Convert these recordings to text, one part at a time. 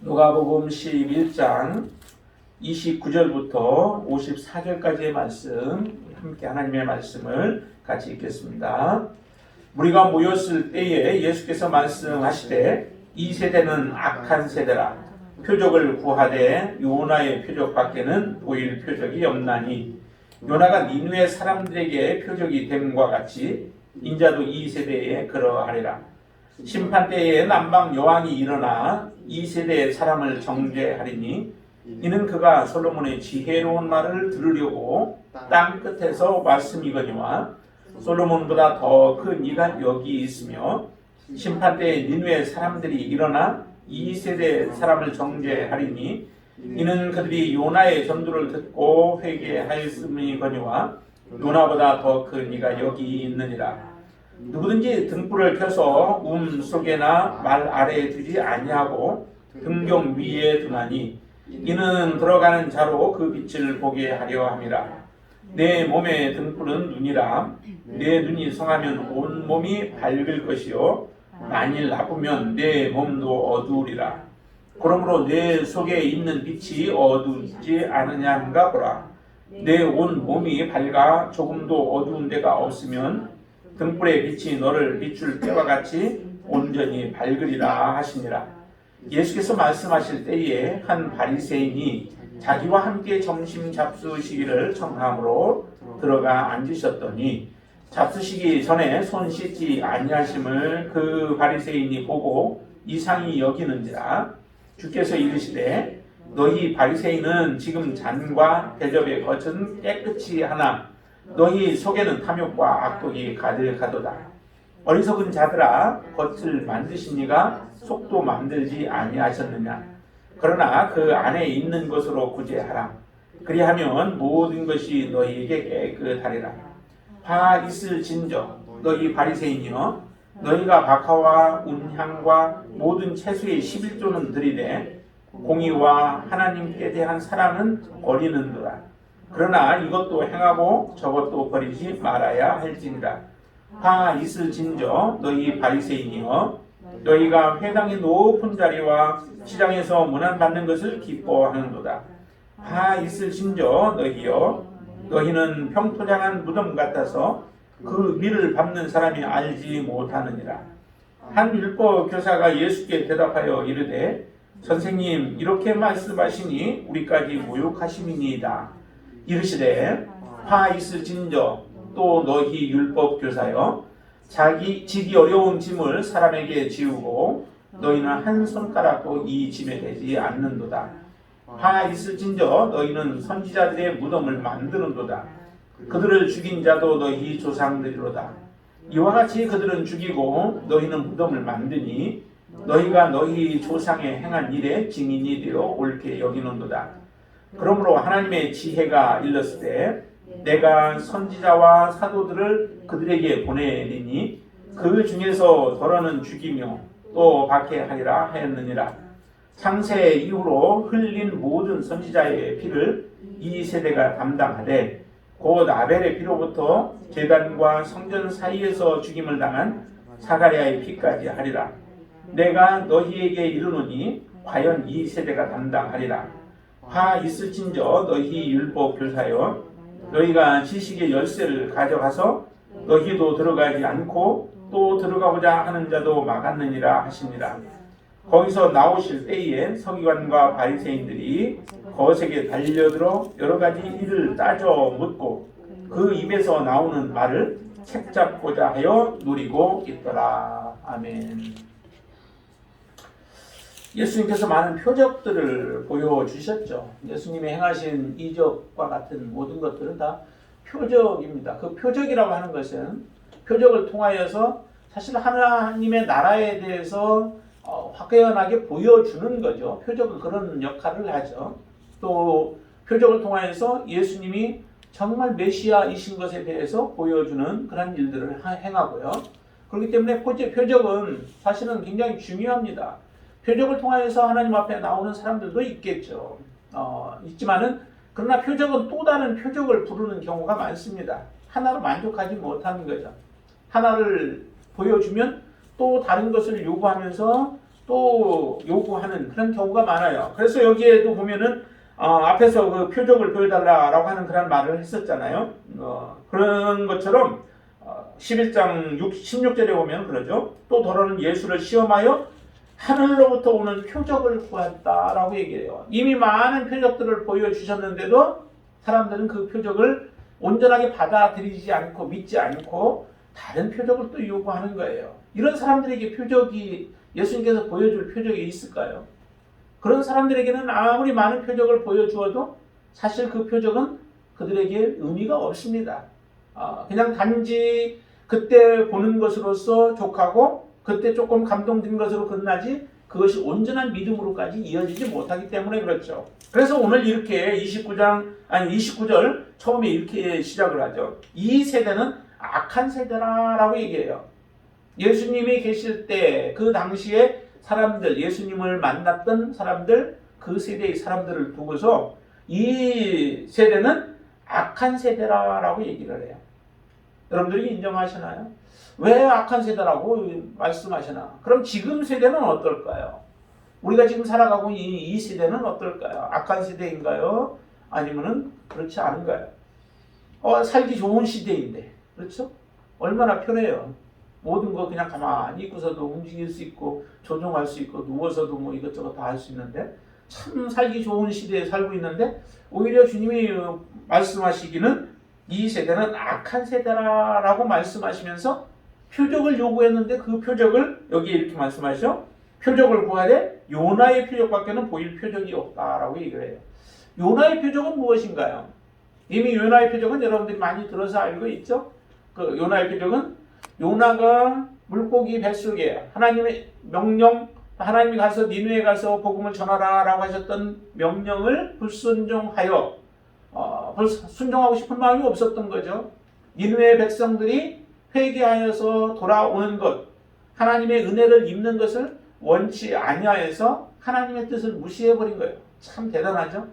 누가복음 11장 29절부터 54절까지의 말씀, 함께 하나님의 말씀을 같이 읽겠습니다. 무리가 모였을 때에 예수께서 말씀하시되 이 세대는 악한 세대라. 표적을 구하되 요나의 표적밖에는 보일 표적이 없나니 요나가 니느웨 사람들에게 표적이 됨과 같이 인자도 이 세대에 그러하리라. 심판때에 남방 여왕이 일어나 이 세대의 사람을 정죄하리니 이는 그가 솔로몬의 지혜로운 말을 들으려고 땅 끝에서 왔음이거니와 솔로몬보다 더 큰 이가 여기 있으며 심판때에 니느웨 사람들이 일어나 이 세대의 사람을 정죄하리니 이는 그들이 요나의 전도를 듣고 회개하였음이거니와 요나보다 더 큰 이가 여기 있느니라. 누구든지 등불을 켜서 속에나 말 아래에 두지 아니하고 등경 위에 두나니 이는 들어가는 자로 그 빛을 보게 하려 함이라. 내 몸의 등불은 눈이라. 내 눈이 성하면 온 몸이 밝을 것이요 만일 나쁘면 내 몸도 어두우리라. 그러므로 내 속에 있는 빛이 어두우지 않으냐는가 보라. 내 온 몸이 밝아 조금도 어두운 데가 없으면 등불의 빛이 너를 비출 때와 같이 온전히 밝으리라 하시니라. 예수께서 말씀하실 때에 한 바리새인이 자기와 함께 점심 잡수시기를 청함으로 들어가 앉으셨더니 잡수시기 전에 손 씻지 아니하심을 그 바리새인이 보고 이상히 여기는지라. 주께서 이르시되 너희 바리새인은 지금 잔과 대접의 겉은 깨끗이 하나 너희 속에는 탐욕과 악독이 가득하도다. 어리석은 자들아, 겉을 만드시니가 속도 만들지 아니하셨느냐. 그러나 그 안에 있는 것으로 구제하라. 그리하면 모든 것이 너희에게 깨끗하리라. 바 있을진저 너희 바리새인이여, 너희가 박하와 운향과 모든 채소의 11조는 드리되 공의와 하나님께 대한 사랑은 버리는도다. 그러나 이것도 행하고 저것도 버리지 말아야 할지니라. 바 있을진저 너희 바리새인이여, 너희가 회당의 높은 자리와 시장에서 문안받는 것을 기뻐하는도다. 바 있을진저 너희여, 너희는 평토장한 무덤 같아서 그 위를 밟는 사람이 알지 못하느니라. 한 율법 교사가 예수께 대답하여 이르되 선생님, 이렇게 말씀하시니 우리까지 모욕하심이니이다. 이르시되 화 있을진저 또 너희 율법 교사여, 지기 어려운 짐을 사람에게 지우고 너희는 한 손가락도 이 짐에 대지 않는도다. 화 있을진저 너희는 선지자들의 무덤을 만드는도다. 그들을 죽인 자도 너희 조상들이로다. 이와 같이 그들은 죽이고 너희는 무덤을 만드니 너희가 너희 조상의 행한 일에 증인이 되어 옳게 여기는도다. 그러므로 하나님의 지혜가 일렀을 때 내가 선지자와 사도들을 그들에게 보내리니 그 중에서 더러는 죽이며 또 박해하리라 하였느니라. 창세 이후로 흘린 모든 선지자의 피를 이 세대가 담당하되 곧 아벨의 피로부터 제단과 성전 사이에서 죽임을 당한 사가랴의 피까지 하리라. 내가 너희에게 이르노니 과연 이 세대가 담당하리라. 화 있을진저 너희 율법 교사여, 너희가 지식의 열쇠를 가져가서 너희도 들어가지 않고 또 들어가고자 하는 자도 막았느니라 하시니라. 거기서 나오실 때에 서기관과 바리새인들이 거색에 달려들어 여러 가지 일을 따져 묻고 그 입에서 나오는 말을 책잡고자 하여 노리고 있더라. 아멘. 예수님께서 많은 표적들을 보여주셨죠. 예수님이 행하신 이적과 같은 모든 것들은 다 표적입니다. 그 표적이라고 하는 것은 표적을 통하여서 사실 하나님의 나라에 대해서 확연하게 보여주는 거죠. 표적은 그런 역할을 하죠. 또 표적을 통하여서 예수님이 정말 메시아이신 것에 대해서 보여주는 그런 일들을 행하고요. 그렇기 때문에 표적은 사실은 굉장히 중요합니다. 표적을 통하여서 하나님 앞에 나오는 사람들도 있겠죠. 있지만은 그러나 표적은 또 다른 표적을 부르는 경우가 많습니다. 하나로 만족하지 못하는 거죠. 하나를 보여주면 또 다른 것을 요구하면서 또 요구하는 그런 경우가 많아요. 그래서 여기에도 보면은 앞에서 그 표적을 보여달라라고 하는 그런 말을 했었잖아요. 그런 것처럼 11장 16절에 보면 그러죠. 또 더러는 예수를 시험하여 하늘로부터 오는 표적을 구한다라고 얘기해요. 이미 많은 표적들을 보여주셨는데도 사람들은 그 표적을 온전하게 받아들이지 않고 믿지 않고 다른 표적을 또 요구하는 거예요. 이런 사람들에게 표적이 예수님께서 보여줄 표적이 있을까요? 그런 사람들에게는 아무리 많은 표적을 보여주어도 사실 그 표적은 그들에게 의미가 없습니다. 그냥 단지 그때 보는 것으로서 족하고 그때 조금 감동된 것으로 끝나지 그것이 온전한 믿음으로까지 이어지지 못하기 때문에 그렇죠. 그래서 오늘 이렇게 29절 처음에 이렇게 시작을 하죠. 이 세대는 악한 세대라고 얘기해요. 예수님이 계실 때 그 당시에 사람들, 예수님을 만났던 사람들, 그 세대의 사람들을 두고서 이 세대는 악한 세대라고 얘기를 해요. 여러분들이 인정하시나요? 왜 악한 세대라고 말씀하시나? 그럼 지금 세대는 어떨까요? 우리가 지금 살아가고 있는 이 세대는 어떨까요? 악한 세대인가요? 아니면은 그렇지 않은가요? 살기 좋은 시대인데, 그렇죠? 얼마나 편해요. 모든 거 그냥 가만히 있고서도 움직일 수 있고 조종할 수 있고 누워서도 뭐 이것저것 다 할 수 있는데 참 살기 좋은 시대에 살고 있는데 오히려 주님이 말씀하시기는 이 세대는 악한 세대라고 말씀하시면서 표적을 요구했는데 그 표적을 여기 이렇게 말씀하시죠. 표적을 구하되 요나의 표적밖에는 보일 표적이 없다라고 얘기를 해요. 요나의 표적은 무엇인가요? 이미 요나의 표적은 여러분들이 많이 들어서 알고 있죠. 그 요나의 표적은 요나가 물고기 뱃속에 하나님의 명령, 하나님이 가서 니느웨에 가서 복음을 전하라라고 하셨던 명령을 불순종하여 순종하고 싶은 마음이 없었던 거죠. 니느웨 백성들이 회개하여서 돌아오는 것, 하나님의 은혜를 입는 것을 원치 아니하여서 하나님의 뜻을 무시해버린 거예요. 참 대단하죠.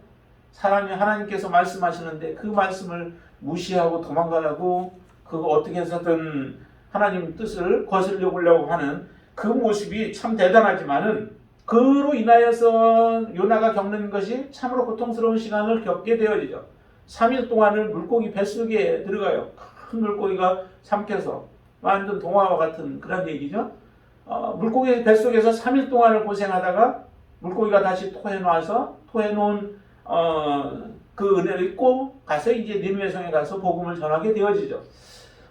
사람이 하나님께서 말씀하시는데 그 말씀을 무시하고 도망가려고 그거 어떻게 해서든 하나님 뜻을 거슬려 보려고 하는 그 모습이 참 대단하지만은 그로 인하여서 요나가 겪는 것이 참으로 고통스러운 시간을 겪게 되어지죠. 3일 동안을 물고기 뱃속에 들어가요. 큰 물고기가 삼켜서 완전 동화와 같은 그런 얘기죠. 물고기 뱃속에서 3일 동안을 고생하다가 물고기가 다시 토해놓은 그 은혜를 입고 가서 이제 니느웨 성에 가서 복음을 전하게 되어지죠.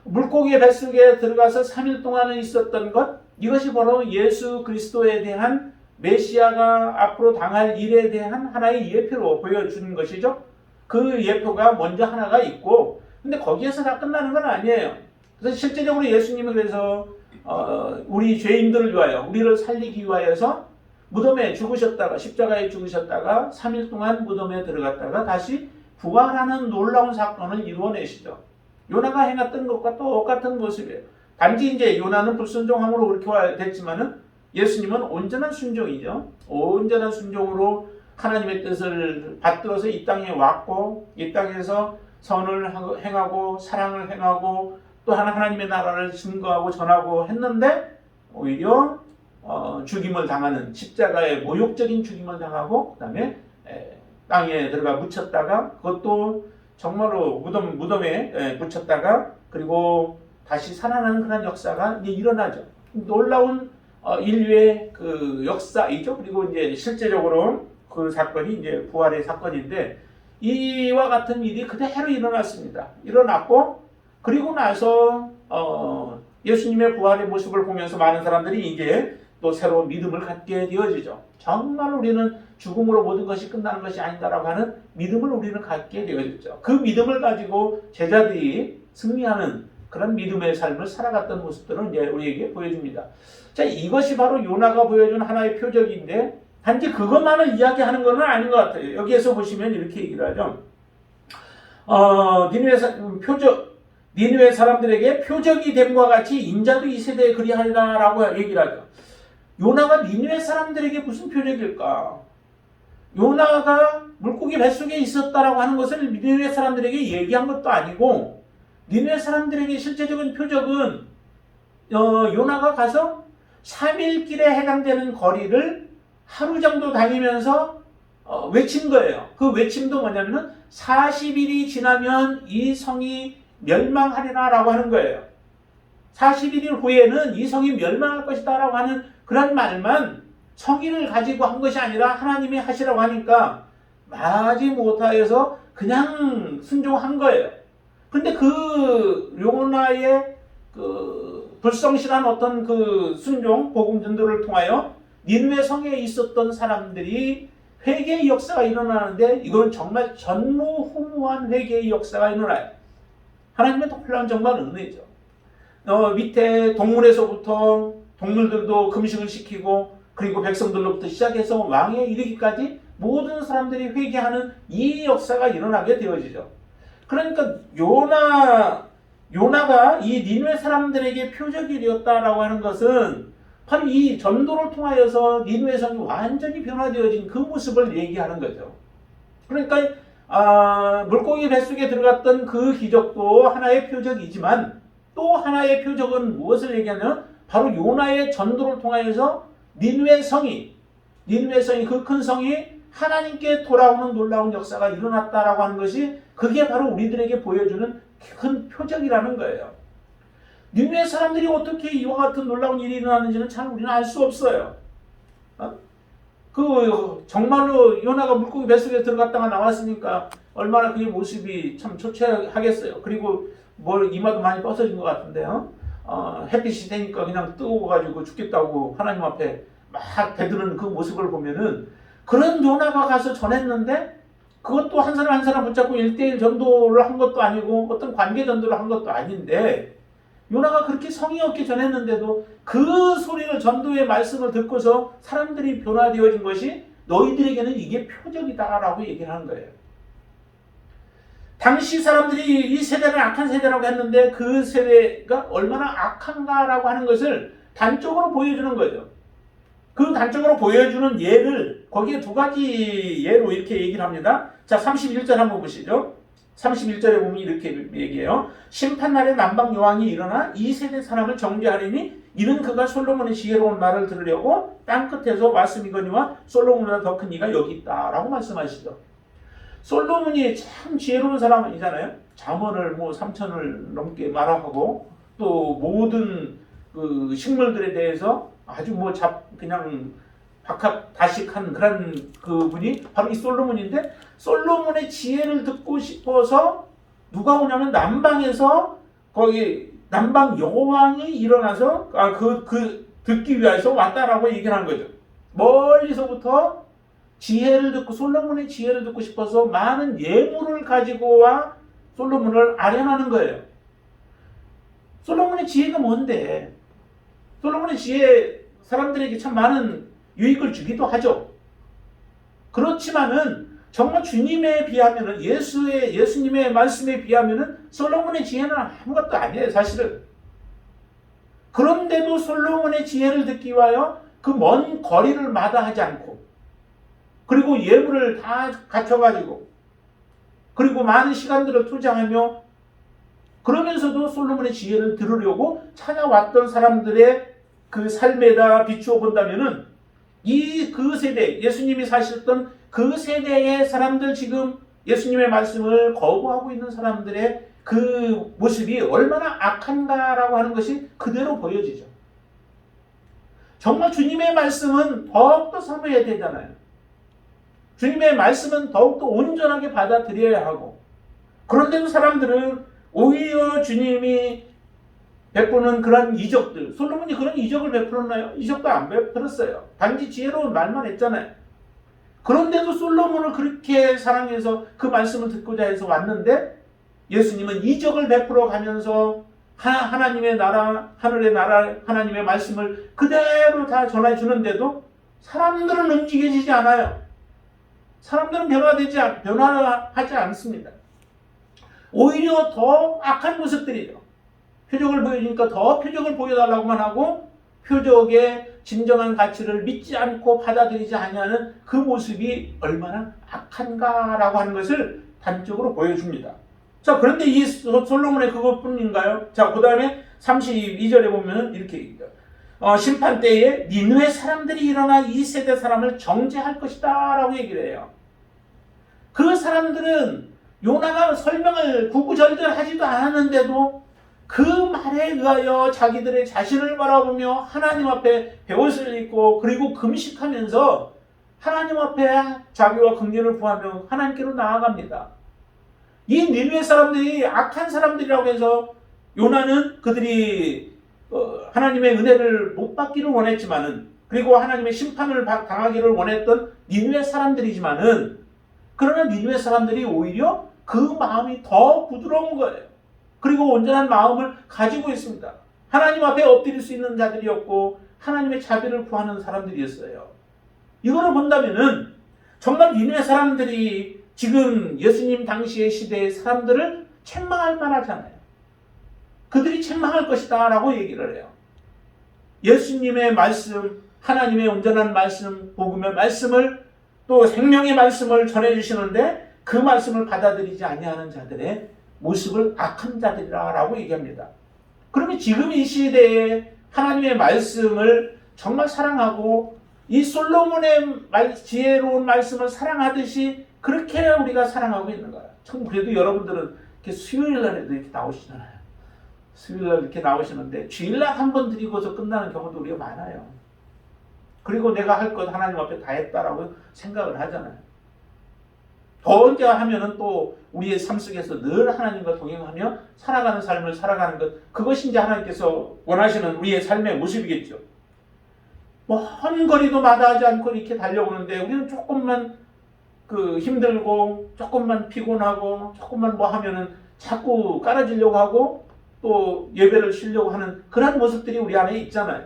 물고기의 뱃속에 들어가서 3일 동안은 있었던 것, 이것이 바로 예수 그리스도에 대한 메시아가 앞으로 당할 일에 대한 하나의 예표로 보여주는 것이죠. 그 예표가 먼저 하나가 있고, 근데 거기에서 다 끝나는 건 아니에요. 그래서 실제적으로 예수님은 그래서 우리 죄인들을 위하여, 우리를 살리기 위하여서 무덤에 죽으셨다가 십자가에 죽으셨다가 3일 동안 무덤에 들어갔다가 다시 부활하는 놀라운 사건을 이루어내시죠. 요나가 행했던 것과 똑같은 모습이에요. 단지 이제 요나는 불순종함으로 그렇게 됐지만은 예수님은 온전한 순종이죠. 온전한 순종으로 하나님의 뜻을 받들어서 이 땅에 왔고 이 땅에서 선을 행하고 사랑을 행하고 또 하나님의 나라를 증거하고 전하고 했는데 오히려 죽임을 당하는 십자가의 모욕적인 죽임을 당하고 그 다음에 땅에 들어가 묻혔다가 그것도 정말로 무덤에 묻혔다가 그리고 다시 살아나는 그런 역사가 이제 일어나죠. 놀라운 인류의 그 역사이죠. 그리고 이제 실제적으로 그 사건이 이제 부활의 사건인데 이와 같은 일이 그대로 일어났습니다. 일어났고 그리고 나서 예수님의 부활의 모습을 보면서 많은 사람들이 이제 또 새로운 믿음을 갖게 되어지죠. 정말 우리는 죽음으로 모든 것이 끝나는 것이 아니다라고 하는 믿음을 우리는 갖게 되어졌죠. 그 믿음을 가지고 제자들이 승리하는 그런 믿음의 삶을 살아갔던 모습들은 이제 우리에게 보여줍니다. 자, 이것이 바로 요나가 보여준 하나의 표적인데 단지 그것만을 이야기하는 것은 아닌 것 같아요. 여기에서 보시면 이렇게 얘기를 하죠. 니느웨 사람들에게 표적이 됨과 같이 인자도 이 세대에 그리하리라라고 얘기를 하죠. 요나가 니느웨 사람들에게 무슨 표적일까? 요나가 물고기 뱃속에 있었다라고 하는 것을 니느웨 사람들에게 얘기한 것도 아니고 니느웨 사람들에게 실제적인 표적은 요나가 가서 3일길에 해당되는 거리를 하루 정도 다니면서 외친 거예요. 그 외침도 뭐냐면은 40일이 지나면 이 성이 멸망하리라 라고 하는 거예요. 41일 후에는 이 성이 멸망할 것이다 라고 하는 그런 말만 성의를 가지고 한 것이 아니라 하나님이 하시라고 하니까 마지 못하여서 그냥 순종한 거예요. 근데 그 요나의 그 불성실한 어떤 그 순종, 복음 전도를 통하여 니느웨 성에 있었던 사람들이 회개의 역사가 일어나는데 이건 정말 전무후무한 회개의 역사가 일어나요. 하나님의 놀라운 정말 은혜죠. 밑에 동물에서부터 동물들도 금식을 시키고 그리고 백성들로부터 시작해서 왕에 이르기까지 모든 사람들이 회개하는 이 역사가 일어나게 되어지죠. 그러니까 요나가 이 니느웨 사람들에게 표적이 되었다라고 하는 것은 바로 이 전도를 통하여서 니느웨 성이 완전히 변화되어진 그 모습을 얘기하는 거죠. 그러니까 물고기 뱃속에 들어갔던 그 기적도 하나의 표적이지만 또 하나의 표적은 무엇을 얘기하냐면 바로 요나의 전도를 통하여서 니느웨 성이 그 큰 성이 하나님께 돌아오는 놀라운 역사가 일어났다라고 하는 것이 그게 바로 우리들에게 보여주는 큰 표적이라는 거예요. 니느웨 사람들이 어떻게 이와 같은 놀라운 일이 일어나는지는 참 우리는 알 수 없어요. 정말로 요나가 물고기 뱃속에 들어갔다가 나왔으니까 얼마나 그의 모습이 참 초췌하겠어요. 그리고 이마도 많이 뻗어진 것 같은데요. 햇빛이 되니까 그냥 뜨거워가지고 죽겠다고 하나님 앞에 막 대드는 그 모습을 보면은 그런 요나가 가서 전했는데 그것도 한 사람 한 사람 붙잡고 1대1 전도를 한 것도 아니고 어떤 관계 전도를 한 것도 아닌데 요나가 그렇게 성의 없게 전했는데도 그 소리를 전도의 말씀을 듣고서 사람들이 변화되어진 것이 너희들에게는 이게 표적이다라고 얘기를 하는 거예요. 당시 사람들이 이 세대는 악한 세대라고 했는데 그 세대가 얼마나 악한가라고 하는 것을 단적으로 보여주는 거죠. 그 단적으로 보여주는 예를 거기에 두 가지 예로 이렇게 얘기를 합니다. 자, 31절 한번 보시죠. 31절에 보면 이렇게 얘기해요. 심판날에 남방 여왕이 일어나 이 세대 사람을 정죄하리니 이는 그가 솔로몬의 지혜로운 말을 들으려고 땅끝에서 왔음이거니와 솔로몬보다 더 큰 이가 여기 있다라고 말씀하시죠. 솔로몬이 참 지혜로운 사람이잖아요. 잠언을 3,000을 넘게 말하고 또 모든 그 식물들에 대해서 아주 그냥 박학다식한 그런 그분이 바로 이 솔로몬인데 솔로몬의 지혜를 듣고 싶어서 누가 오냐면 남방에서 거기 남방 여왕이 일어나서 듣기 위해서 왔다라고 얘기를 한 거죠. 멀리서부터 지혜를 듣고 솔로몬의 지혜를 듣고 싶어서 많은 예물을 가지고 와 솔로몬을 아련하는 거예요. 솔로몬의 지혜가 뭔데? 솔로몬의 지혜 사람들에게 참 많은 유익을 주기도 하죠. 그렇지만은 정말 주님에 비하면은 예수님의 말씀에 비하면은 솔로몬의 지혜는 아무것도 아니에요, 사실은. 그런데도 솔로몬의 지혜를 듣기 위하여 그 먼 거리를 마다하지 않고 그리고 예물을 다 갖춰가지고 그리고 많은 시간들을 투자하며 그러면서도 솔로몬의 지혜를 들으려고 찾아왔던 사람들의 그 삶에다 비추어 본다면은 그 세대, 예수님이 사셨던 그 세대의 사람들 지금 예수님의 말씀을 거부하고 있는 사람들의 그 모습이 얼마나 악한가라고 하는 것이 그대로 보여지죠. 정말 주님의 말씀은 더욱더 사모해야 되잖아요. 주님의 말씀은 더욱더 온전하게 받아들여야 하고 그런데도 사람들은 오히려 주님이 베푸는 그런 이적들, 솔로몬이 그런 이적을 베풀었나요? 이적도 안 베풀었어요. 단지 지혜로운 말만 했잖아요. 그런데도 솔로몬을 그렇게 사랑해서 그 말씀을 듣고자 해서 왔는데 예수님은 이적을 베풀어 가면서 하나님의 나라, 하늘의 나라, 하나님의 말씀을 그대로 다 전해주는데도 사람들은 움직여지지 않아요. 사람들은 변화하지 않습니다. 오히려 더 악한 모습들이죠. 표적을 보여주니까 더 표적을 보여달라고만 하고 표적의 진정한 가치를 믿지 않고 받아들이지 않냐는 그 모습이 얼마나 악한가라고 하는 것을 단적으로 보여줍니다. 자, 그런데 이 솔로몬의 그것뿐인가요? 자, 그 다음에 32절에 보면 이렇게 얘기해요. 심판 때에 니느웨 사람들이 일어나 이 세대 사람을 정죄할 것이다 라고 얘기를 해요. 그 사람들은 요나가 설명을 구구절절하지도 않았는데도 그 말에 의하여 자기들의 자신을 바라보며 하나님 앞에 배옷을 입고 그리고 금식하면서 하나님 앞에 자비와 긍휼을 구하며 하나님께로 나아갑니다. 이 니느웨 사람들이 악한 사람들이라고 해서 요나는 그들이 하나님의 은혜를 못 받기를 원했지만은, 그리고 하나님의 심판을 당하기를 원했던 니느웨 사람들이지만은, 그러나 니느웨 사람들이 오히려 그 마음이 더 부드러운 거예요. 그리고 온전한 마음을 가지고 있습니다. 하나님 앞에 엎드릴 수 있는 자들이었고 하나님의 자비를 구하는 사람들이었어요. 이거를 본다면은 정말 니느웨 사람들이 지금 예수님 당시의 시대의 사람들을 책망할 만하잖아요. 그들이 책망할 것이다 라고 얘기를 해요. 예수님의 말씀, 하나님의 온전한 말씀, 복음의 말씀을, 또 생명의 말씀을 전해주시는데 그 말씀을 받아들이지 아니하는 자들의 모습을 악한 자들이라 라고 얘기합니다. 그러면 지금 이 시대에 하나님의 말씀을 정말 사랑하고 이 솔로몬의 지혜로운 말씀을 사랑하듯이 그렇게 우리가 사랑하고 있는 거야. 참 그래도 여러분들은 이렇게 수요일날에도 이렇게 나오시잖아요. 수요일날 이렇게 나오시는데 주일날 한 번 드리고서 끝나는 경우도 우리가 많아요. 그리고 내가 할 것 하나님 앞에 다 했다라고 생각을 하잖아요. 더 언제 하면은 또 우리의 삶 속에서 늘 하나님과 동행하며 살아가는 삶을 살아가는 것, 그것이 이제 하나님께서 원하시는 우리의 삶의 모습이겠죠. 먼 거리도 마다하지 않고 이렇게 달려오는데 우리는 조금만 힘들고 조금만 피곤하고 조금만 뭐 하면은 자꾸 깔아주려고 하고 또 예배를 쉬려고 하는 그런 모습들이 우리 안에 있잖아요.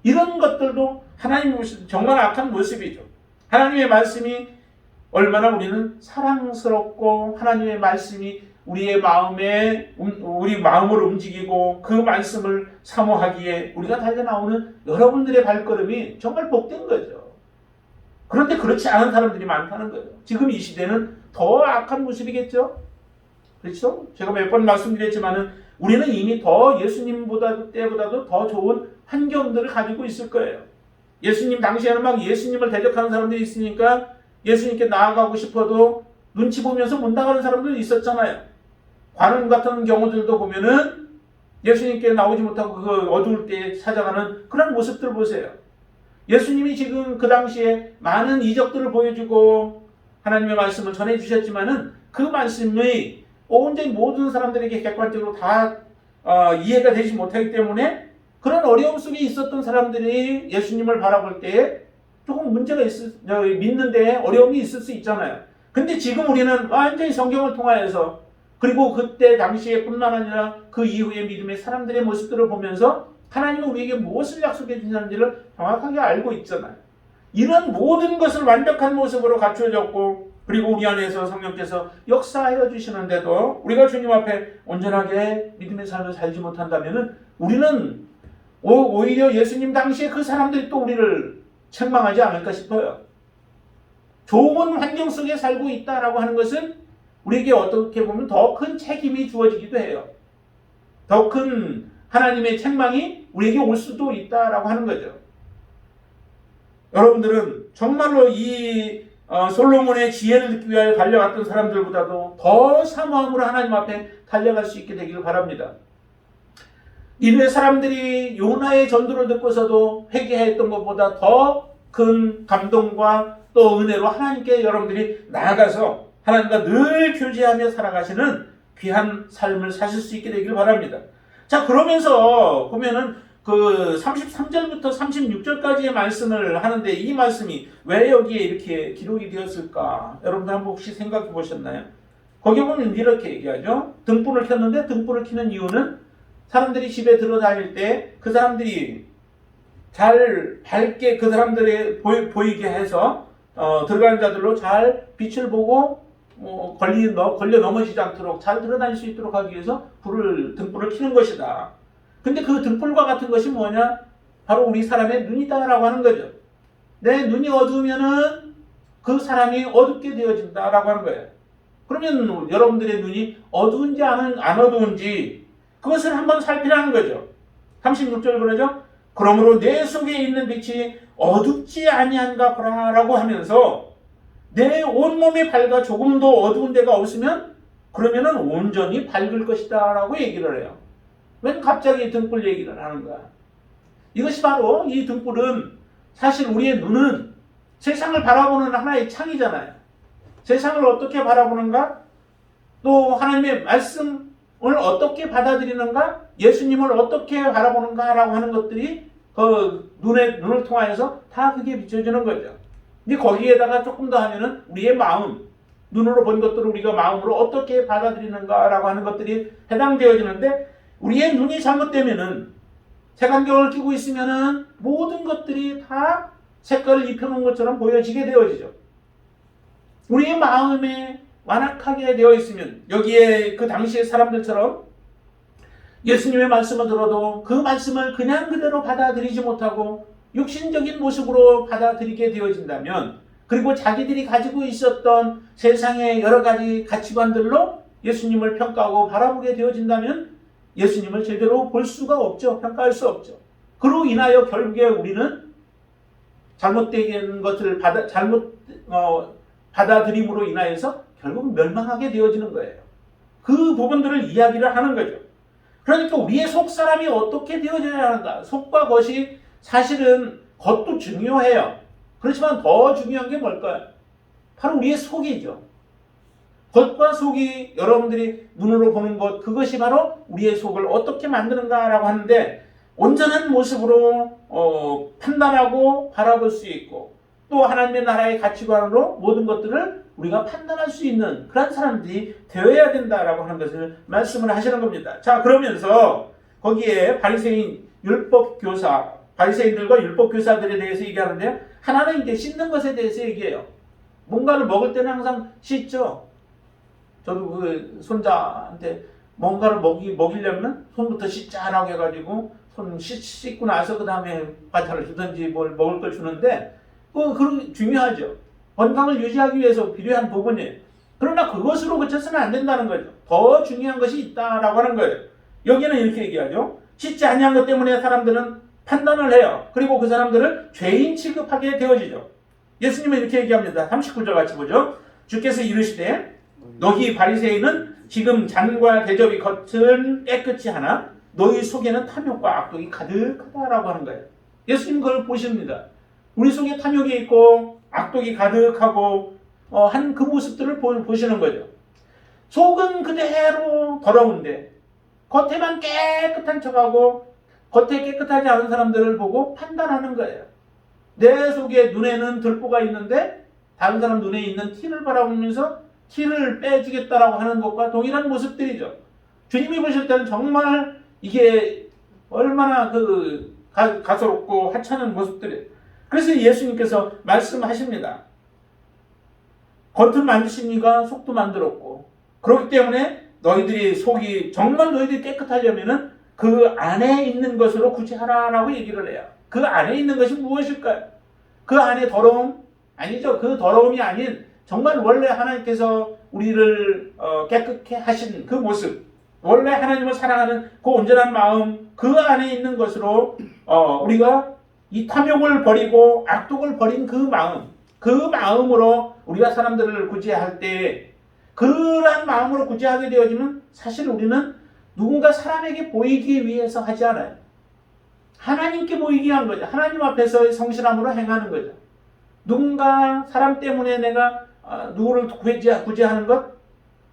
이런 것들도 하나님의 모습, 정말 악한 모습이죠. 하나님의 말씀이 얼마나 우리는 사랑스럽고 하나님의 말씀이 우리 마음을 움직이고 그 말씀을 사모하기에 우리가 달려나오는 여러분들의 발걸음이 정말 복된 거죠. 그런데 그렇지 않은 사람들이 많다는 거죠. 지금 이 시대는 더 악한 모습이겠죠. 그렇죠? 제가 몇 번 말씀드렸지만은 우리는 이미 더 예수님 때보다도 더 좋은 환경들을 가지고 있을 거예요. 예수님 당시에는 막 예수님을 대적하는 사람들이 있으니까 예수님께 나아가고 싶어도 눈치 보면서 못 나가는 사람들도 있었잖아요. 관음 같은 경우들도 보면은 예수님께 나오지 못하고 그 어두울 때 찾아가는 그런 모습들 보세요. 예수님이 지금 그 당시에 많은 이적들을 보여주고 하나님의 말씀을 전해주셨지만은 그 말씀이 온전히 모든 사람들에게 객관적으로 다 이해가 되지 못하기 때문에 그런 어려움 속에 있었던 사람들이 예수님을 바라볼 때에 조금 문제가 믿는데 어려움이 있을 수 있잖아요. 근데 지금 우리는 완전히 성경을 통하여서 그리고 그때 당시에 뿐만 아니라 그 이후의 믿음의 사람들의 모습들을 보면서 하나님은 우리에게 무엇을 약속해 주셨는지를 정확하게 알고 있잖아요. 이런 모든 것을 완벽한 모습으로 갖추어졌고 그리고 우리 안에서 성령께서 역사하여 주시는데도 우리가 주님 앞에 온전하게 믿음의 삶을 살지 못한다면 우리는 오히려 예수님 당시에 그 사람들이 또 우리를 책망하지 않을까 싶어요. 좋은 환경 속에 살고 있다라고 하는 것은 우리에게 어떻게 보면 더 큰 책임이 주어지기도 해요. 더 큰 하나님의 책망이 우리에게 올 수도 있다라고 하는 거죠. 여러분들은 정말로 이 솔로몬의 지혜를 듣기 위하여 달려갔던 사람들보다도 더 사모함으로 하나님 앞에 달려갈 수 있게 되기를 바랍니다. 니느웨 사람들이 요나의 전도를 듣고서도 회개했던 것보다 더 큰 감동과 또 은혜로 하나님께 여러분들이 나아가서 하나님과 늘 교제하며 살아가시는 귀한 삶을 사실 수 있게 되기를 바랍니다. 자, 그러면서 보면은 그 33절부터 36절까지의 말씀을 하는데 이 말씀이 왜 여기에 이렇게 기록이 되었을까? 여러분들 한번 혹시 생각해 보셨나요? 거기 보면 이렇게 얘기하죠. 등불을 켰는데 등불을 켜는 이유는 사람들이 집에 들어다닐 때 그 사람들이 잘 밝게 그 사람들이 보이게 해서 들어가는 자들로 잘 빛을 보고 걸려 넘어지지 않도록 잘 들어다닐 수 있도록 하기 위해서 등불을 켜는 것이다. 근데 그 등불과 같은 것이 뭐냐? 바로 우리 사람의 눈이다라고 하는 거죠. 내 눈이 어두우면은 그 사람이 어둡게 되어진다라고 하는 거예요. 그러면 여러분들의 눈이 어두운지 안 어두운지 그것을 한번 살피라는 거죠. 36절 그러죠? 그러므로 내 속에 있는 빛이 어둡지 아니한가 보라라고 하면서 내 온몸이 밝아 조금도 어두운 데가 없으면 그러면은 온전히 밝을 것이다 라고 얘기를 해요. 왜 갑자기 등불 얘기를 하는 거야? 이것이 바로 이 등불은 사실 우리의 눈은 세상을 바라보는 하나의 창이잖아요. 세상을 어떻게 바라보는가? 또 하나님의 말씀을 어떻게 받아들이는가? 예수님을 어떻게 바라보는가라고 하는 것들이 그 눈을 통하여서 다 그게 비춰지는 거죠. 근데 거기에다가 조금 더 하면은 우리의 마음, 눈으로 본 것들을 우리가 마음으로 어떻게 받아들이는가라고 하는 것들이 해당되어지는데 우리의 눈이 잘못되면은 색안경을 끼고 있으면은 모든 것들이 다 색깔을 입혀놓은 것처럼 보여지게 되어지죠. 우리의 마음에 완악하게 되어 있으면 여기에 그 당시의 사람들처럼 예수님의 말씀을 들어도 그 말씀을 그냥 그대로 받아들이지 못하고 육신적인 모습으로 받아들이게 되어진다면 그리고 자기들이 가지고 있었던 세상의 여러 가지 가치관들로 예수님을 평가하고 바라보게 되어진다면 예수님을 제대로 볼 수가 없죠. 평가할 수 없죠. 그로 인하여 결국에 우리는 잘못된 것을 받아들임으로 인하여서 결국 멸망하게 되어지는 거예요. 그 부분들을 이야기를 하는 거죠. 그러니까 우리의 속사람이 어떻게 되어져야 하는가? 속과 겉이 사실은 겉도 중요해요. 그렇지만 더 중요한 게 뭘까요? 바로 우리의 속이죠. 겉과 속이 여러분들이 눈으로 보는 것, 그것이 바로 우리의 속을 어떻게 만드는가라고 하는데 온전한 모습으로 판단하고 바라볼 수 있고 또 하나님의 나라의 가치관으로 모든 것들을 우리가 판단할 수 있는 그런 사람들이 되어야 된다라고 하는 것을 말씀을 하시는 겁니다. 자, 그러면서 거기에 바리새인 율법교사, 바리새인들과 율법교사들에 대해서 얘기하는데요. 하나는 이제 씻는 것에 대해서 얘기해요. 뭔가를 먹을 때는 항상 씻죠. 저도 그 손자한테 뭔가를 먹이려면 손부터 씻자라고 해가지고 손 씻고 나서 그 다음에 바타를 주든지 뭘 먹을 걸 주는데 그건 중요하죠. 건강을 유지하기 위해서 필요한 부분이에요. 그러나 그것으로 그쳐서는 안 된다는 거죠. 더 중요한 것이 있다라고 하는 거예요. 여기는 이렇게 얘기하죠. 씻지 아니한 것 때문에 사람들은 판단을 해요. 그리고 그 사람들을 죄인 취급하게 되어지죠. 예수님은 이렇게 얘기합니다. 39절 같이 보죠. 주께서 이르시되 너희 바리새인은 지금 잔과 대접이 겉은 깨끗이 하나 너희 속에는 탐욕과 악독이 가득하다라고 하는 거예요. 예수님 그걸 보십니다. 우리 속에 탐욕이 있고 악독이 가득하고 한 그 모습들을 보시는 거죠. 속은 그대로 더러운데 겉에만 깨끗한 척하고 겉에 깨끗하지 않은 사람들을 보고 판단하는 거예요. 내 속에 눈에는 들보가 있는데 다른 사람 눈에 있는 티를 바라보면서 티를 빼주겠다라고 하는 것과 동일한 모습들이죠. 주님이 보실 때는 정말 이게 얼마나 가소롭고 하찮은 모습들이에요. 그래서 예수님께서 말씀하십니다. 겉을 만드시니까 속도 만들었고 그렇기 때문에 너희들이 속이 정말 너희들이 깨끗하려면은 그 안에 있는 것으로 굳이 하라라고 얘기를 해요. 그 안에 있는 것이 무엇일까요? 그 안에 더러움? 아니죠. 그 더러움이 아닌 정말 원래 하나님께서 우리를 깨끗게 하신 그 모습, 원래 하나님을 사랑하는 그 온전한 마음, 그 안에 있는 것으로 우리가 이 탐욕을 버리고 악독을 버린 그 마음으로 우리가 사람들을 구제할 때 그러한 마음으로 구제하게 되어지면 사실 우리는 누군가 사람에게 보이기 위해서 하지 않아요. 하나님께 보이기 위한 거죠. 하나님 앞에서의 성실함으로 행하는 거죠. 누군가 사람 때문에 내가 누구를 구제하는 것,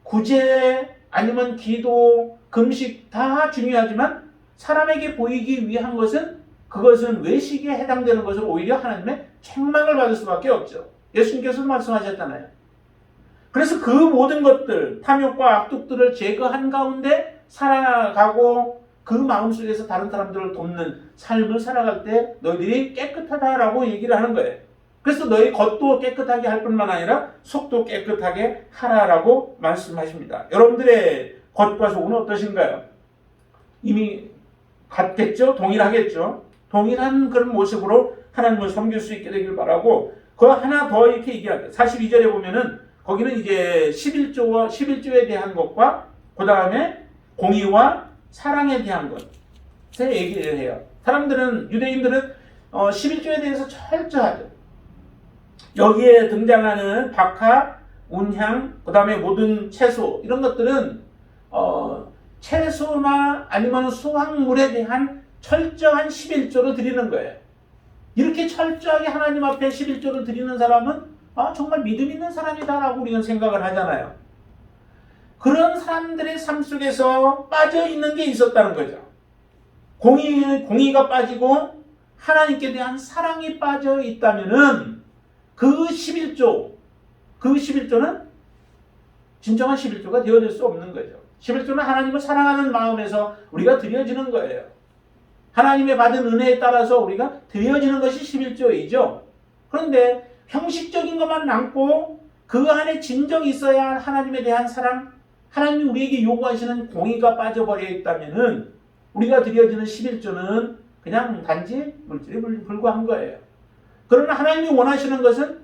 구제 아니면 기도, 금식 다 중요하지만 사람에게 보이기 위한 것은 그것은 외식에 해당되는 것을 오히려 하나님의 책망을 받을 수밖에 없죠. 예수님께서 말씀하셨잖아요. 그래서 그 모든 것들, 탐욕과 악독들을 제거한 가운데 살아가고 그 마음속에서 다른 사람들을 돕는 삶을 살아갈 때 너희들이 깨끗하다라고 얘기를 하는 거예요. 그래서 너희 겉도 깨끗하게 할 뿐만 아니라 속도 깨끗하게 하라라고 말씀하십니다. 여러분들의 겉과 속은 어떠신가요? 이미 같겠죠? 동일하겠죠? 동일한 그런 모습으로 하나님을 섬길 수 있게 되길 바라고 그 하나 더 이렇게 얘기하죠. 42절에 보면은 거기는 이제 11조에 대한 것과 그 다음에 공의와 사랑에 대한 것에 얘기를 해요. 사람들은 유대인들은 11조에 대해서 철저하죠. 여기에 등장하는 박하, 운향, 그 다음에 모든 채소 이런 것들은 채소나 아니면 수확물에 대한 철저한 11조를 드리는 거예요. 이렇게 철저하게 하나님 앞에 11조를 드리는 사람은 정말 믿음 있는 사람이다라고 우리는 생각을 하잖아요. 그런 사람들의 삶 속에서 빠져 있는 게 있었다는 거죠. 공의가 빠지고 하나님께 대한 사랑이 빠져 있다면은 그 11조는 진정한 11조가 되어질 수 없는 거죠. 11조는 하나님을 사랑하는 마음에서 우리가 드려지는 거예요. 하나님의 받은 은혜에 따라서 우리가 드려지는 것이 11조이죠. 그런데 형식적인 것만 남고 그 안에 진정이 있어야 할 하나님에 대한 사랑, 하나님이 우리에게 요구하시는 공의가 빠져버려 있다면은 우리가 드려지는 11조는 그냥 단지 물질에 불과한 거예요. 그러나 하나님이 원하시는 것은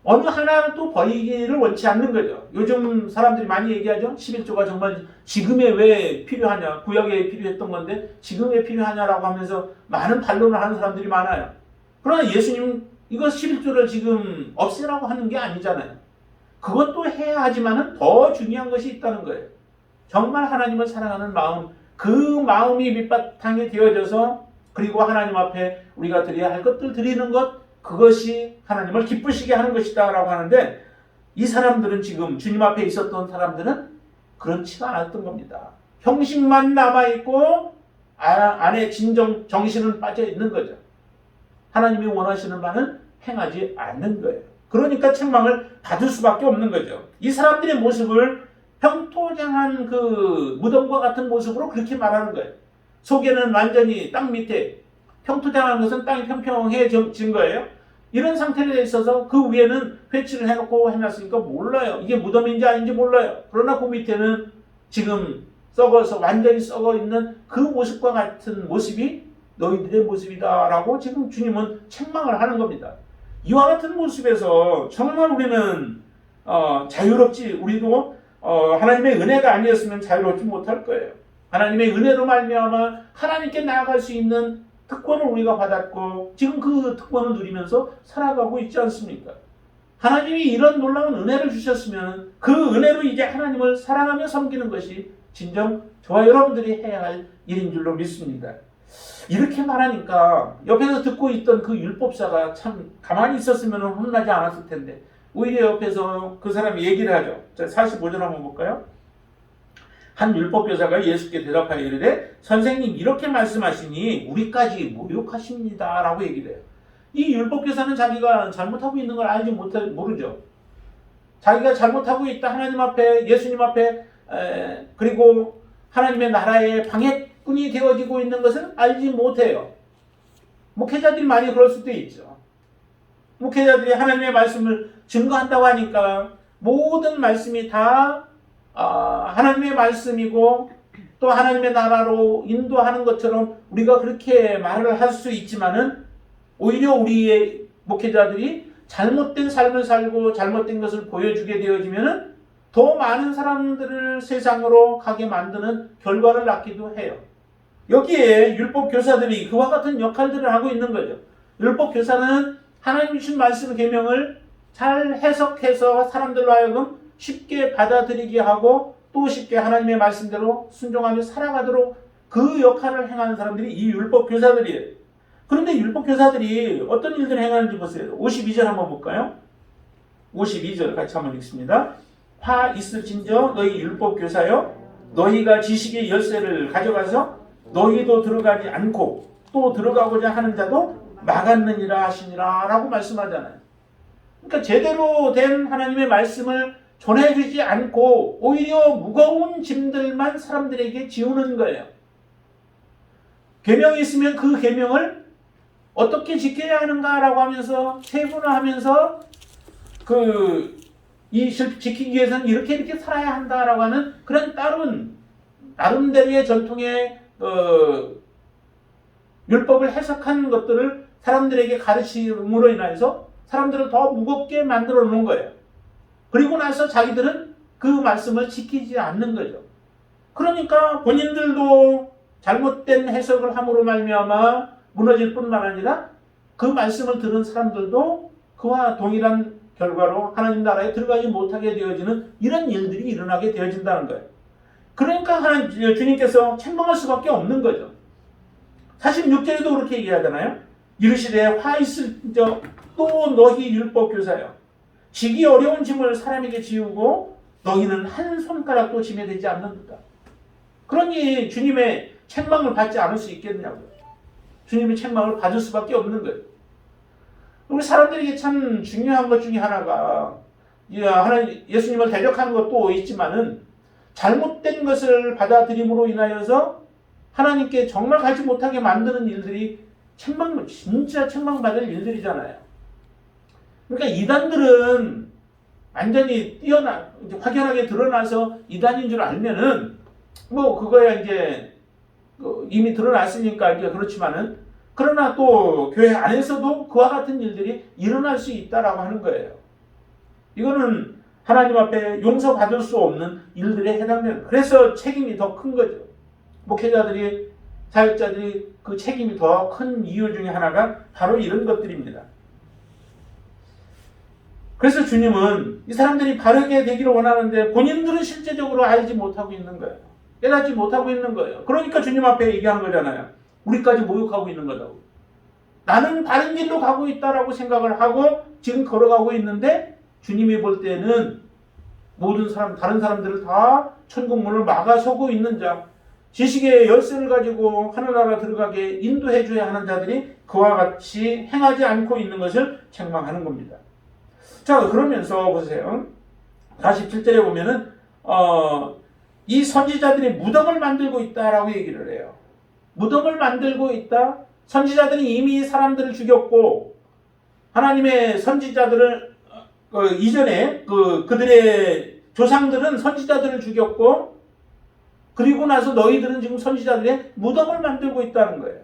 어느 하나도 버리기를 원치 않는 거죠. 요즘 사람들이 많이 얘기하죠. 11조가 정말 지금에 왜 필요하냐. 구약에 필요했던 건데 지금에 필요하냐라고 하면서 많은 반론을 하는 사람들이 많아요. 그러나 예수님은 이거 11조를 지금 없애라고 하는 게 아니잖아요. 그것도 해야 하지만은 더 중요한 것이 있다는 거예요. 정말 하나님을 사랑하는 마음, 그 마음이 밑바탕에 되어져서 그리고 하나님 앞에 우리가 드려야 할 것들 드리는 것, 그것이 하나님을 기쁘시게 하는 것이다 라고 하는데 이 사람들은 지금 주님 앞에 있었던 사람들은 그렇지가 않았던 겁니다. 형식만 남아있고 안에 정신은 빠져있는 거죠. 하나님이 원하시는 바는 행하지 않는 거예요. 그러니까 책망을 받을 수밖에 없는 거죠. 이 사람들의 모습을 평토장한 그 무덤과 같은 모습으로 그렇게 말하는 거예요. 속에는 완전히 땅 밑에, 평토장한 것은 땅이 평평해진 거예요. 이런 상태에 있어서 그 위에는 회치를 해놓고 해놨으니까 몰라요. 이게 무덤인지 아닌지 몰라요. 그러나 그 밑에는 지금 썩어서 완전히 썩어 있는 그 모습과 같은 모습이 너희들의 모습이다라고 지금 주님은 책망을 하는 겁니다. 이와 같은 모습에서 정말 우리는 우리도 하나님의 은혜가 아니었으면 자유롭지 못할 거예요. 하나님의 은혜로 말미암아 하나님께 나아갈 수 있는 특권을 우리가 받았고 지금 그 특권을 누리면서 살아가고 있지 않습니까? 하나님이 이런 놀라운 은혜를 주셨으면 그 은혜로 이제 하나님을 사랑하며 섬기는 것이 진정 저와 여러분들이 해야 할 일인 줄로 믿습니다. 이렇게 말하니까 옆에서 듣고 있던 그 율법사가 참 가만히 있었으면 혼나지 않았을 텐데 오히려 옆에서 그 사람이 얘기를 하죠. 자, 45절 한번 볼까요? 한 율법교사가 예수께 대답하여 이르되 선생님 이렇게 말씀하시니 우리까지 모욕하십니다 라고 얘기를 해요. 이 율법교사는 자기가 잘못하고 있는 걸 알지 모르죠. 자기가 잘못하고 있다 하나님 앞에 예수님 앞에 그리고 하나님의 나라의 방해꾼이 되어지고 있는 것을 알지 못해요. 목회자들이 많이 그럴 수도 있죠. 목회자들이 하나님의 말씀을 증거한다고 하니까 모든 말씀이 다 하나님의 말씀이고 또 하나님의 나라로 인도하는 것처럼 우리가 그렇게 말을 할 수 있지만은 오히려 우리의 목회자들이 잘못된 삶을 살고 잘못된 것을 보여주게 되어지면은 더 많은 사람들을 세상으로 가게 만드는 결과를 낳기도 해요. 여기에 율법 교사들이 그와 같은 역할들을 하고 있는 거죠. 율법 교사는 하나님 주신 말씀 계명을 잘 해석해서 사람들로 하여금 쉽게 받아들이게 하고 또 쉽게 하나님의 말씀대로 순종하며 살아가도록 그 역할을 행하는 사람들이 이 율법 교사들이에요. 그런데 율법 교사들이 어떤 일들을 행하는지 보세요. 52절 한번 볼까요? 52절 같이 한번 읽습니다. 화 있을진저 너희 율법 교사여 너희가 지식의 열쇠를 가져가서 너희도 들어가지 않고 또 들어가고자 하는 자도 막았느니라 하시니라 라고 말씀하잖아요. 그러니까 제대로 된 하나님의 말씀을 전해주지 않고 오히려 무거운 짐들만 사람들에게 지우는 거예요. 계명이 있으면 그 계명을 어떻게 지켜야 하는가라고 하면서 세분화하면서 지키기 위해서는 이렇게 살아야 한다라고 하는 그런 나름대로의 전통의 율법을 해석한 것들을 사람들에게 가르침으로 인해서 사람들을 더 무겁게 만들어 놓은 거예요. 그리고 나서 자기들은 그 말씀을 지키지 않는 거죠. 그러니까 본인들도 잘못된 해석을 함으로 말미암아 무너질 뿐만 아니라 그 말씀을 들은 사람들도 그와 동일한 결과로 하나님 나라에 들어가지 못하게 되어지는 이런 일들이 일어나게 되어진다는 거예요. 그러니까 주님께서 책망할 수밖에 없는 거죠. 46절에도 그렇게 얘기하잖아요. 이르시되 화 있을저 또 너희 율법 교사여 지기 어려운 짐을 사람에게 지우고 너희는 한 손가락도 짐에 되지 않는다. 그러니 주님의 책망을 받지 않을 수 있겠냐고요. 주님의 책망을 받을 수밖에 없는 거예요. 우리 사람들에게 참 중요한 것 중에 하나가 예수님을 대적하는 것도 있지만은 잘못된 것을 받아들임으로 인하여서 하나님께 정말 가지 못하게 만드는 일들이 진짜 책망받을 일들이잖아요. 그러니까 이단들은 완전히 확연하게 드러나서 이단인 줄 알면은 뭐 그거야 이제 이미 드러났으니까 이제 그렇지만은 그러나 또 교회 안에서도 그와 같은 일들이 일어날 수 있다라고 하는 거예요. 이거는 하나님 앞에 용서받을 수 없는 일들에 해당되는, 그래서 책임이 더 큰 거죠. 목회자들이, 사역자들이 그 책임이 더 큰 이유 중에 하나가 바로 이런 것들입니다. 그래서 주님은 이 사람들이 바르게 되기를 원하는데 본인들은 실제적으로 알지 못하고 있는 거예요. 깨닫지 못하고 있는 거예요. 그러니까 주님 앞에 얘기한 거잖아요. 우리까지 모욕하고 있는 거다고. 나는 다른 길로 가고 있다라고 생각을 하고 지금 걸어가고 있는데 주님이 볼 때는 모든 다른 사람들을 다 천국문을 막아서고 있는 자, 지식의 열쇠를 가지고 하늘나라 들어가게 인도해 줘야 하는 자들이 그와 같이 행하지 않고 있는 것을 책망하는 겁니다. 자, 그러면서 보세요. 47절에 보면은 이 선지자들이 무덤을 만들고 있다라고 얘기를 해요. 무덤을 만들고 있다. 선지자들이 이미 사람들을 죽였고 하나님의 선지자들을 이전에 그들의 조상들은 선지자들을 죽였고 그리고 나서 너희들은 지금 선지자들의 무덤을 만들고 있다는 거예요.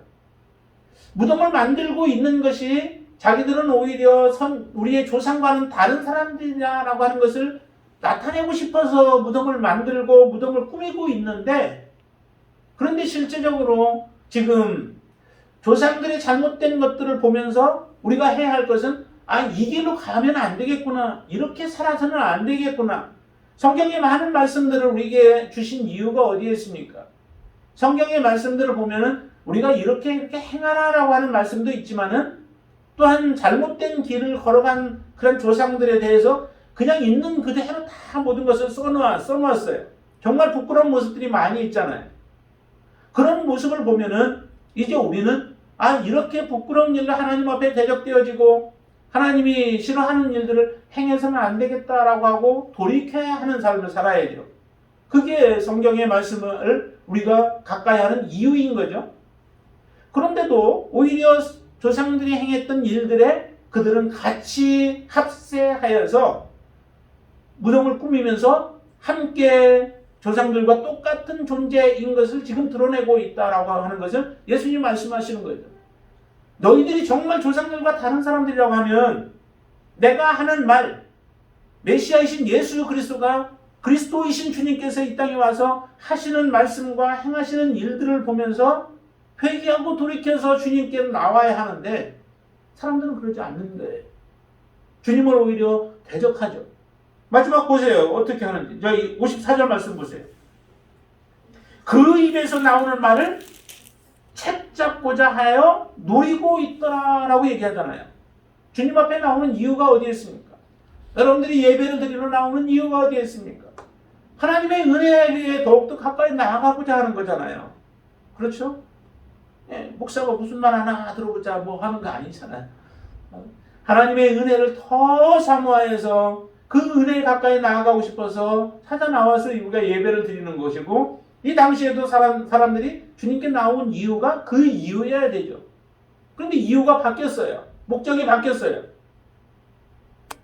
무덤을 만들고 있는 것이 자기들은 오히려 우리의 조상과는 다른 사람들이냐라고 하는 것을 나타내고 싶어서 무덤을 만들고 무덤을 꾸미고 있는데, 그런데 실제적으로 지금 조상들의 잘못된 것들을 보면서 우리가 해야 할 것은 이 길로 가면 안 되겠구나, 이렇게 살아서는 안 되겠구나. 성경의 많은 말씀들을 우리에게 주신 이유가 어디에 있습니까? 성경의 말씀들을 보면은 우리가 이렇게 행하라라고 하는 말씀도 있지만은 또한 잘못된 길을 걸어간 그런 조상들에 대해서 그냥 있는 그대로 다 모든 것을 써놓았어요. 정말 부끄러운 모습들이 많이 있잖아요. 그런 모습을 보면은 이제 우리는 이렇게 부끄러운 일로 하나님 앞에 대적되어지고 하나님이 싫어하는 일들을 행해서는 안 되겠다라고 하고 돌이켜야 하는 삶을 살아야죠. 그게 성경의 말씀을 우리가 가까이 하는 이유인 거죠. 그런데도 오히려 조상들이 행했던 일들에 그들은 같이 합세하여서 무덤을 꾸미면서 함께 조상들과 똑같은 존재인 것을 지금 드러내고 있다라고 하는 것을 예수님 말씀하시는 거죠. 너희들이 정말 조상들과 다른 사람들이라고 하면 내가 하는 말, 메시아이신 예수 그리스도가 그리스도이신 주님께서 이 땅에 와서 하시는 말씀과 행하시는 일들을 보면서 회개하고 돌이켜서 주님께 나와야 하는데 사람들은 그러지 않는 거예요. 주님을 오히려 대적하죠. 마지막 보세요. 어떻게 하는지. 저희 54절 말씀 보세요. 그 입에서 나오는 말을 책잡고자 하여 노리고 있더라라고 얘기하잖아요. 주님 앞에 나오는 이유가 어디에 있습니까? 여러분들이 예배를 드리러 나오는 이유가 어디에 있습니까? 하나님의 은혜에 더욱더 가까이 나아가고자 하는 거잖아요. 그렇죠? 목사가 무슨 말 하나 들어보자 뭐 하는 거 아니잖아요. 하나님의 은혜를 더 사모하여서 그 은혜에 가까이 나아가고 싶어서 찾아 나와서 우리가 예배를 드리는 것이고, 이 당시에도 사람들이 주님께 나온 이유가 그 이유여야 되죠. 그런데 이유가 바뀌었어요. 목적이 바뀌었어요.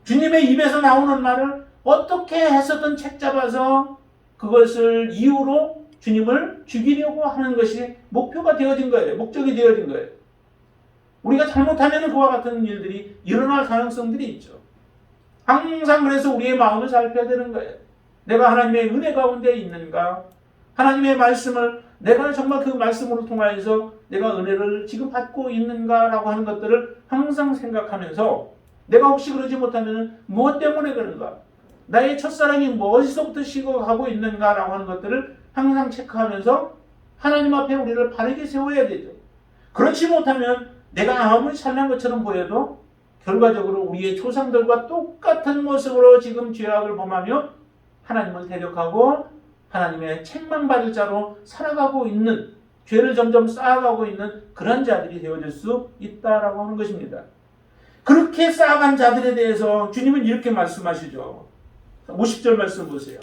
주님의 입에서 나오는 말을 어떻게 해서든 책잡아서 그것을 이유로 주님을 죽이려고 하는 것이 목표가 되어진 거예요. 목적이 되어진 거예요. 우리가 잘못하면 그와 같은 일들이 일어날 가능성들이 있죠. 항상 그래서 우리의 마음을 살펴야 되는 거예요. 내가 하나님의 은혜 가운데 있는가? 하나님의 말씀을 내가 정말 그 말씀으로 통하여서 내가 은혜를 지금 받고 있는가라고 하는 것들을 항상 생각하면서 내가 혹시 그러지 못하면 무엇 때문에 그런가? 나의 첫사랑이 어디서부터 식어가고 있는가라고 하는 것들을 항상 체크하면서 하나님 앞에 우리를 바르게 세워야 되죠. 그렇지 못하면 내가 아무리 잘난 것처럼 보여도 결과적으로 우리의 조상들과 똑같은 모습으로 지금 죄악을 범하며 하나님을 대적하고 하나님의 책망받을 자로 살아가고 있는, 죄를 점점 쌓아가고 있는 그런 자들이 되어질 수 있다라고 하는 것입니다. 그렇게 쌓아간 자들에 대해서 주님은 이렇게 말씀하시죠. 50절 말씀 보세요.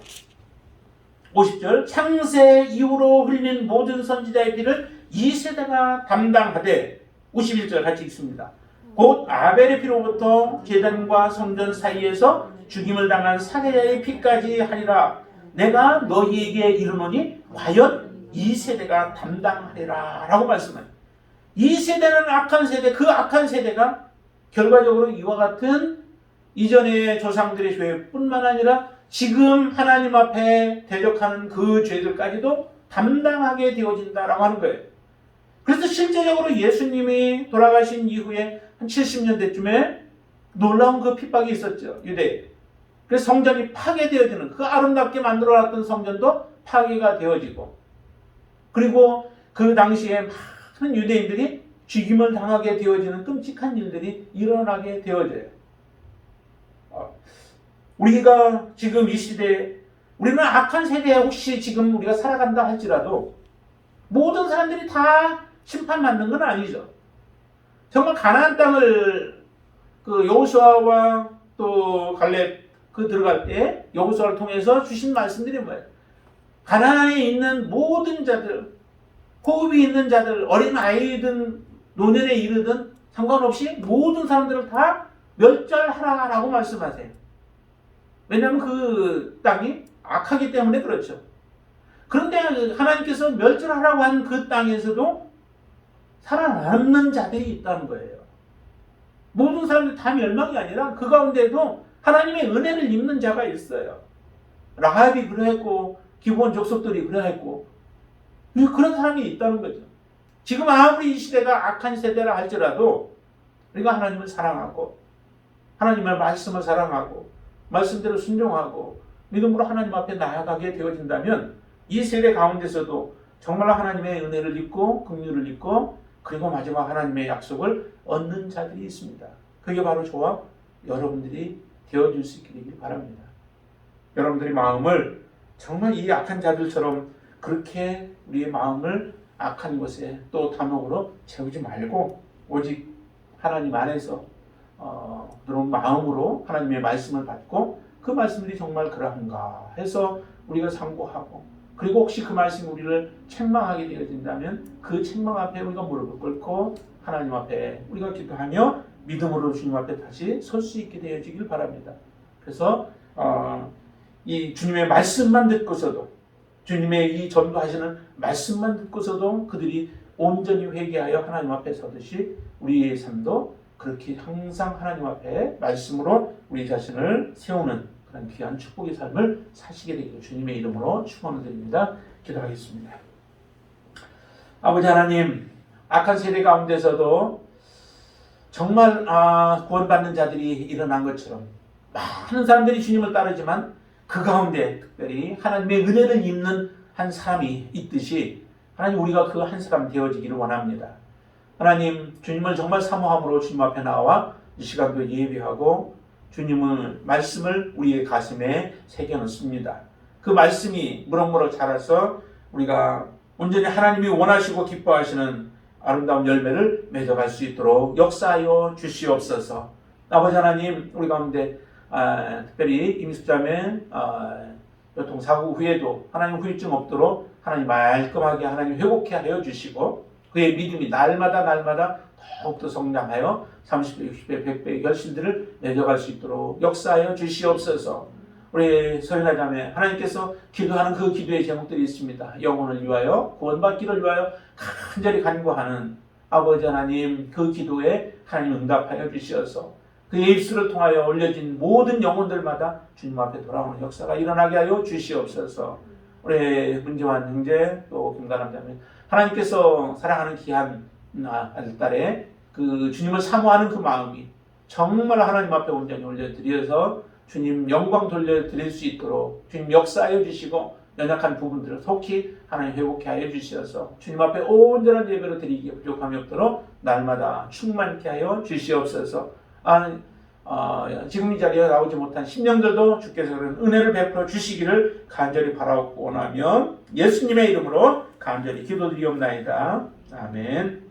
50절, 창세 이후로 흘린 모든 선지자의 피를 이 세대가 담당하되, 51절 같이 읽습니다. 곧 아벨의 피로부터 제단과 성전 사이에서 죽임을 당한 사게야의 피까지 하리라. 내가 너희에게 이르노니 과연 이 세대가 담당하리라 라고 말씀해요. 이 세대는 악한 세대, 그 악한 세대가 결과적으로 이와 같은 이전의 조상들의 죄뿐만 아니라 지금 하나님 앞에 대적하는 그 죄들까지도 담당하게 되어진다라고 하는 거예요. 그래서 실제적으로 예수님이 돌아가신 이후에 한 70년대쯤에 놀라운 그 핍박이 있었죠. 유대에. 그래서 성전이 파괴되어지는, 그 아름답게 만들어놨던 성전도 파괴가 되어지고, 그리고 그 당시에 많은 유대인들이 죽임을 당하게 되어지는 끔찍한 일들이 일어나게 되어져요. 우리가 지금 이 시대에, 우리는 악한 세대에 혹시 지금 우리가 살아간다 할지라도 모든 사람들이 다 심판받는 건 아니죠. 정말 가나안 땅을 그 여호수아와 또 갈렙 그 들어갈 때 여호수아를 통해서 주신 말씀들이 뭐예요? 가나안에 있는 모든 자들, 호흡이 있는 자들, 어린 아이든 노년에 이르든 상관없이 모든 사람들을 다 멸절하라라고 말씀하세요. 왜냐하면 그 땅이 악하기 때문에 그렇죠. 그런데 하나님께서 멸절하라고 한 그 땅에서도 살아남는 자들이 있다는 거예요. 모든 사람들이 다 멸망이 아니라 그 가운데도 하나님의 은혜를 입는 자가 있어요. 라합이 그러했고 기브온 족속들이 그러했고 그런 사람이 있다는 거죠. 지금 아무리 이 시대가 악한 세대라 할지라도 우리가 하나님을 사랑하고 하나님의 말씀을 사랑하고 말씀대로 순종하고 믿음으로 하나님 앞에 나아가게 되어진다면 이 세대 가운데서도 정말 하나님의 은혜를 입고 긍휼을 입고 그리고 마지막 하나님의 약속을 얻는 자들이 있습니다. 그게 바로 저와 여러분들이 되어줄 수 있기를 바랍니다. 여러분들의 마음을 정말 이 악한 자들처럼 그렇게 우리의 마음을 악한 것에 또 탐욕으로 채우지 말고 오직 하나님 안에서 그런 마음으로 하나님의 말씀을 받고 그 말씀들이 정말 그러한가 해서 우리가 상고하고 그리고 혹시 그 말씀이 우리를 책망하게 되어진다면 그 책망 앞에 우리가 무릎을 꿇고 하나님 앞에 우리가 기도하며 믿음으로 주님 앞에 다시 설 수 있게 되어지길 바랍니다. 그래서 이 주님의 말씀만 듣고서도 주님의 이 전도하시는 말씀만 듣고서도 그들이 온전히 회개하여 하나님 앞에 서듯이 우리의 삶도 그렇게 항상 하나님 앞에 말씀으로 우리 자신을 세우는 그런 귀한 축복의 삶을 사시게 되기를 주님의 이름으로 축원을 드립니다. 기도하겠습니다. 아버지 하나님, 악한 세대 가운데서도 정말 구원받는 자들이 일어난 것처럼 많은 사람들이 주님을 따르지만 그 가운데 특별히 하나님의 은혜를 입는 한 사람이 있듯이 하나님 우리가 그 한 사람 되어지기를 원합니다. 하나님 주님을 정말 사모함으로 주님 앞에 나와 이 시간도 예배하고 주님의 말씀을 우리의 가슴에 새겨놓습니다. 그 말씀이 무럭무럭 자라서 우리가 온전히 하나님이 원하시고 기뻐하시는 아름다운 열매를 맺어갈 수 있도록 역사하여 주시옵소서. 아버지 하나님 우리 가운데 특별히 임숙자매 교통사고 후에도 하나님 후유증 없도록 하나님 말끔하게 하나님 회복케 하여 주시고 그의 믿음이 날마다 더욱더 성장하여 30배, 60배, 100배의 결실들을 맺어갈 수 있도록 역사하여 주시옵소서. 우리 소연아 자매 하나님께서 기도하는 그 기도의 제목들이 있습니다. 영혼을 위하여 구원받기를 위하여 간절히 간구하는 아버지 하나님 그 기도에 하나님 응답하여 주시어서 그의 입술을 통하여 올려진 모든 영혼들마다 주님 앞에 돌아오는 역사가 일어나게 하여 주시옵소서. 우리 문재환 형제 또 김가람 자매 하나님께서 사랑하는 귀한 아들딸의 그 주님을 사모하는 그 마음이 정말 하나님 앞에 온전히 올려드려서 주님 영광 돌려드릴 수 있도록 주님 역사하여 주시고 연약한 부분들을 속히 하나님 회복케 하여 주시어서 주님 앞에 온전한 예배로 드리기에 부족함이 없도록 날마다 충만케 하여 주시옵소서. 지금 이 자리에 나오지 못한 심령들도 주께서 그런 은혜를 베풀어 주시기를 간절히 바라고 원하며 예수님의 이름으로 간절히 기도드리옵나이다. 아멘.